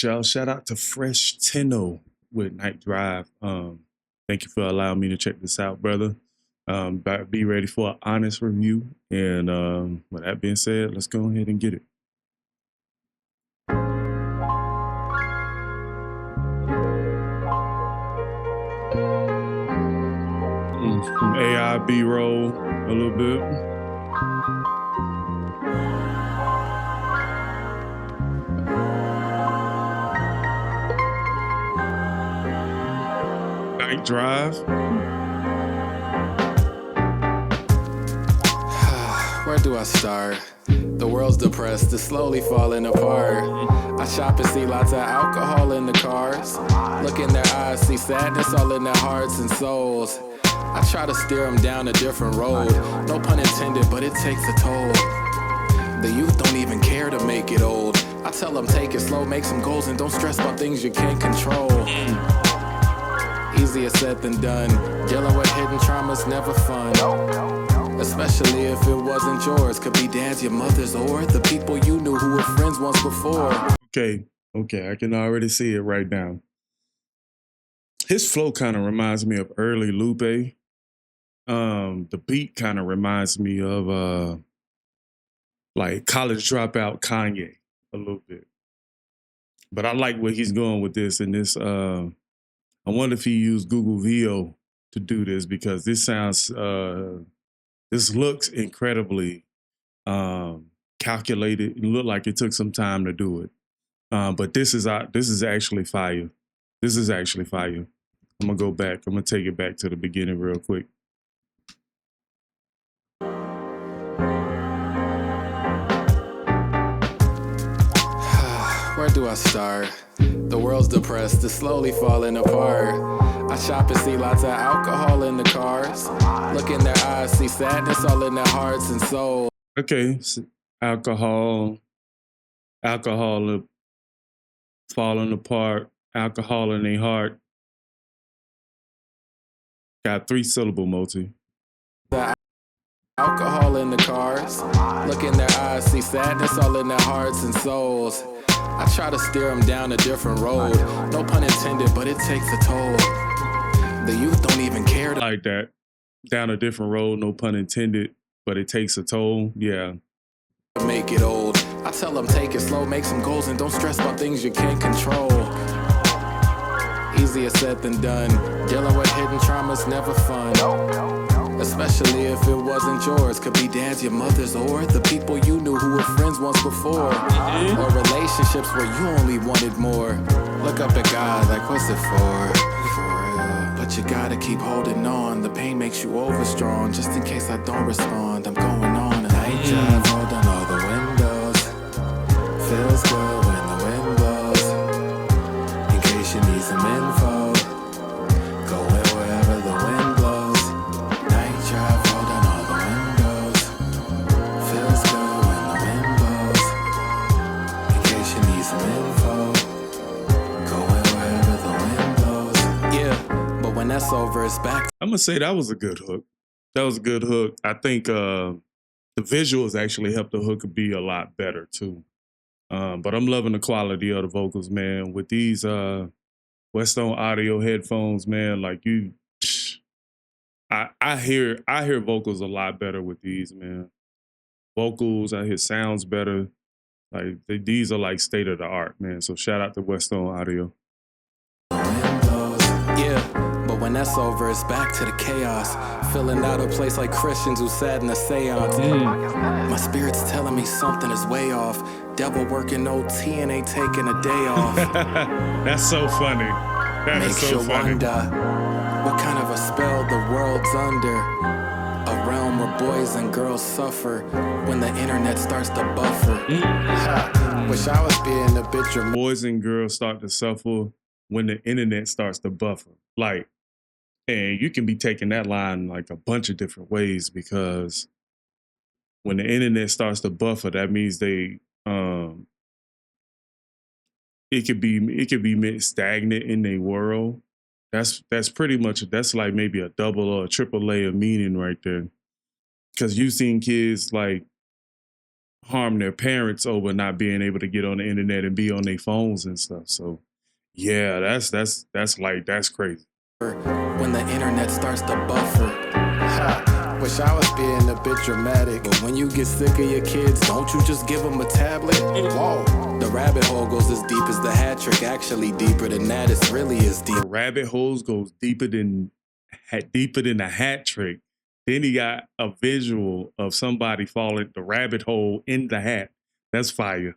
y'all. Shout out to FreshTeno with Night Drive. Thank you for allowing me to check this out, brother. Be ready for an honest review. And with that being said, let's go ahead and get it. Some AI B-roll a little bit. Night Drive. Where do I start? The world's depressed, it's slowly falling apart. I shop and see lots of alcohol in the cars. Look in their eyes, see sadness all in their hearts and souls. I try to steer them down a different road. No pun intended, but it takes a toll. The youth don't even care to make it old. I tell them take it slow, make some goals, and don't stress about things you can't control. Easier said than done. Dealing with hidden trauma's never fun. Especially if it wasn't yours. Could be dad's, your mother's, or the people you knew who were friends once before. Okay, I can already see it right now. His flow kind of reminds me of early Lupe. The beat kind of reminds me of like College Dropout Kanye a little bit. But I like where he's going with this. And this, I wonder if he used Google VO to do this, because this sounds, this looks incredibly calculated. It looked like it took some time to do it. But this is actually fire. This is actually fire. I'm gonna go back. I'm gonna take it back to the beginning real quick. Where do I start? The world's depressed, it's slowly falling apart. I shop and see lots of alcohol in the cars. Look in their eyes, see sadness all in their hearts and souls. Okay, so alcohol falling apart, alcohol in their heart. Got 3-syllable multi. The alcohol in the cars. Look in their eyes, see sadness all in their hearts and souls. I try to steer them down a different road. No pun intended, but it takes a toll. The youth don't even care. Like that. Down a different road, no pun intended, but it takes a toll. Yeah. Make it old. I tell them take it slow, make some goals, and don't stress about things you can't control. Easier said than done. Dealing with hidden trauma's never fun. Especially if it wasn't yours. Could be dad's, your mother's, or the people you knew who were friends once before. Or relationships where you only wanted more. Look up at God like, what's it for? For real. But you gotta keep holding on. The pain makes you overstrong. Just in case I don't respond, I'm going on. And I drive, hold on all the windows. Feels good when the wind blows. In case you need some info. Going wherever the wind blows. Night drive, hold on all the windows. Feels good when the wind blows. In case you need some info. Going wherever the wind blows. Yeah, but when that's over, it's back. I'm gonna say that was a good hook. That was a good hook. I think the visuals actually helped the hook be a lot better too. But I'm loving the quality of the vocals, man. With these Westone audio headphones, man, like I hear vocals a lot better with these, man. Vocals, I hear sounds better. Like these are like state of the art, man. So shout out to Westone Audio. Yeah, but when that's over, it's back to the chaos. Filling out a place like Christians who sat in a seance. My spirit's telling me something is way off. Devil working OT and ain't taking a day off. That's so funny. That is so funny. Wonder what kind of a spell the world's under. A realm where boys and girls suffer when the internet starts to buffer. Wish I was being a bit dramatic. Boys and girls start to suffer when the internet starts to buffer. Like, and you can be taking that line like a bunch of different ways, because when the internet starts to buffer, that means they it could be meant stagnant in their world. That's pretty much, that's like maybe a double or a triple layer meaning right there. Because you've seen kids like harm their parents over not being able to get on the internet and be on their phones and stuff. So yeah, that's crazy. When the internet starts to buffer. Ha, wish I was being a bit dramatic, but when you get sick of your kids, don't you just give them a tablet? Whoa, the rabbit hole goes as deep as the hat trick, actually deeper than that, it's really as deep. The rabbit holes goes deeper than the hat trick. Then he got a visual of somebody falling the rabbit hole in the hat. That's fire.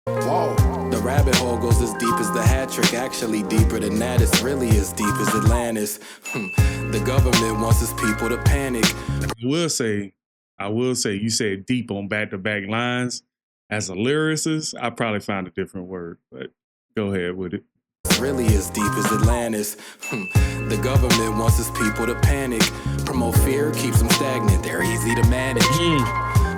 Whoa, the rabbit hole goes as deep as the hat trick, actually deeper than that, it's really as deep as Atlantis. The government wants its people to panic. I will say, you said deep on back-to-back lines. As a lyricist, I probably found a different word, but go ahead with it. It's really as deep as Atlantis. The government wants its people to panic. Promote fear, keeps them stagnant, they're easy to manage.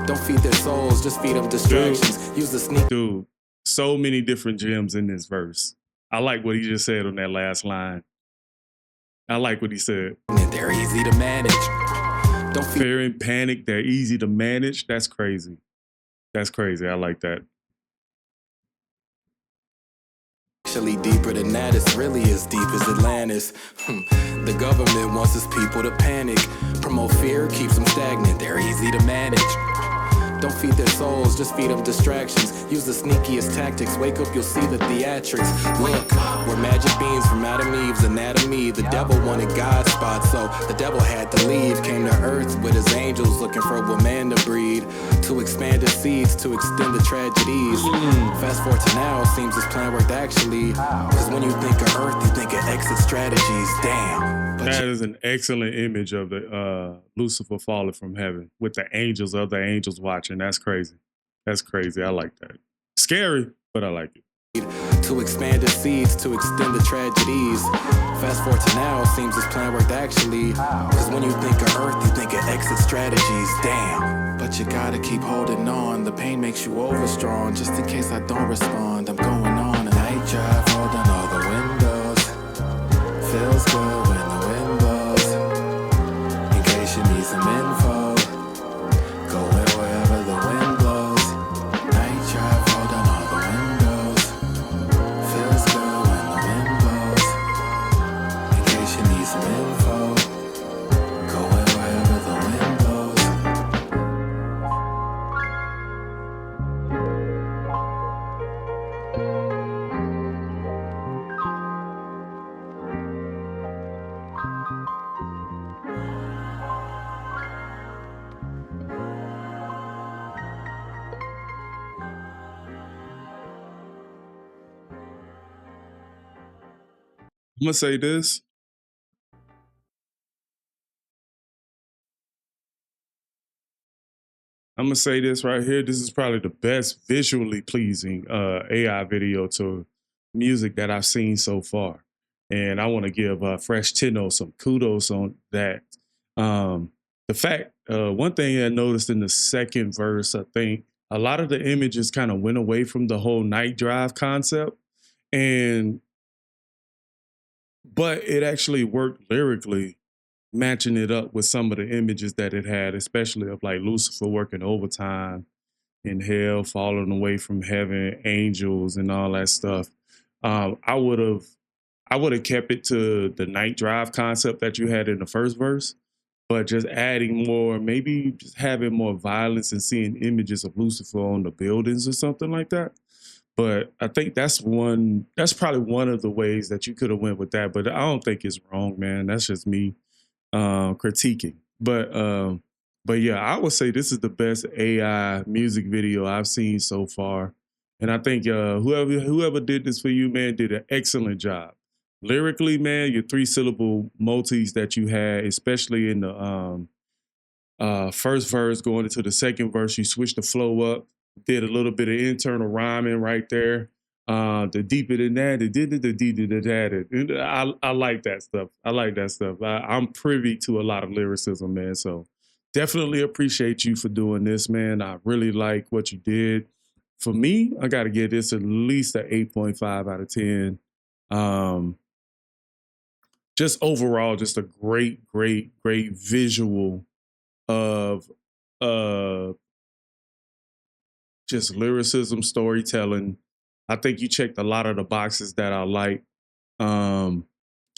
Don't feed their souls, just feed them distractions. Use the sneak. Dude, so many different gems in this verse. I like what he just said on that last line. I like what he said. They're easy to manage. Don't feed fear and panic, they're easy to manage. That's crazy. That's crazy. I like that. Actually deeper than that, it's really as deep as Atlantis. The government wants its people to panic. Promote fear, keeps them stagnant, they're easy to manage. Don't feed their souls, just feed them distractions. Use the sneakiest tactics, wake up, you'll see the theatrics. Look, we're magic beings from Adam Eve's anatomy. The devil wanted God's spot, so the devil had to leave. Came to earth with his angels, looking for a man to breed. To expand his seeds, to extend the tragedies. Fast forward to now, it seems his plan worked actually. Cause when you think of earth, you think of exit strategies. Damn. That is an excellent image of the Lucifer falling from heaven with the angels, other angels watching. That's crazy. That's crazy. I like that. Scary, but I like it. To expand his seeds, to extend the tragedies. Fast forward to now, it seems his plan worked actually. Cause when you think of earth, you think of exit strategies. Damn. But you gotta keep holding on. The pain makes you overstrong. Just in case I don't respond, I'm going on a night drive, holding all the windows. Feels good when the wind blows. In case you need some info, going wherever the wind blows. Night drive, holding all the windows. Feels good when the wind blows. In case you need some info, going wherever the wind blows. I'm gonna say this. I'm gonna say this right here. This is probably the best visually pleasing AI video to music that I've seen so far, and I want to give FreshTeno some kudos on that. The fact, one thing I noticed in the second verse, I think a lot of the images kind of went away from the whole night drive concept, and but it actually worked lyrically, matching it up with some of the images that it had, especially of like Lucifer working overtime in hell, falling away from heaven, angels, and all that stuff. I would have kept it to the night drive concept that you had in the first verse, but just adding more, maybe just having more violence and seeing images of Lucifer on the buildings or something like that. But I think that's probably one of the ways that you could have went with that. But I don't think it's wrong, man. That's just me critiquing. But yeah, I would say this is the best AI music video I've seen so far. And I think whoever did this for you, man, did an excellent job. Lyrically, man, your 3-syllable multis that you had, especially in the first verse going into the second verse, you switched the flow up, did a little bit of internal rhyming right there. The deeper than that, I like that stuff. I like that stuff. I'm privy to a lot of lyricism, man. So definitely appreciate you for doing this, man. I really like what you did. For me, I got to give this at least an 8.5 out of 10. Just overall, just a great visual of just lyricism, storytelling. I think you checked a lot of the boxes that I like. Um,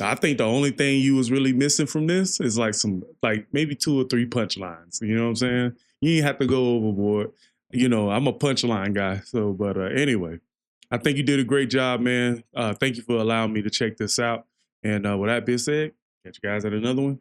I think the only thing you was really missing from this is like some, like maybe 2 or 3 punchlines. You know what I'm saying? You ain't have to go overboard. You know, I'm a punchline guy. So, but anyway, I think you did a great job, man. Thank you for allowing me to check this out. And with that being said, catch you guys at another one.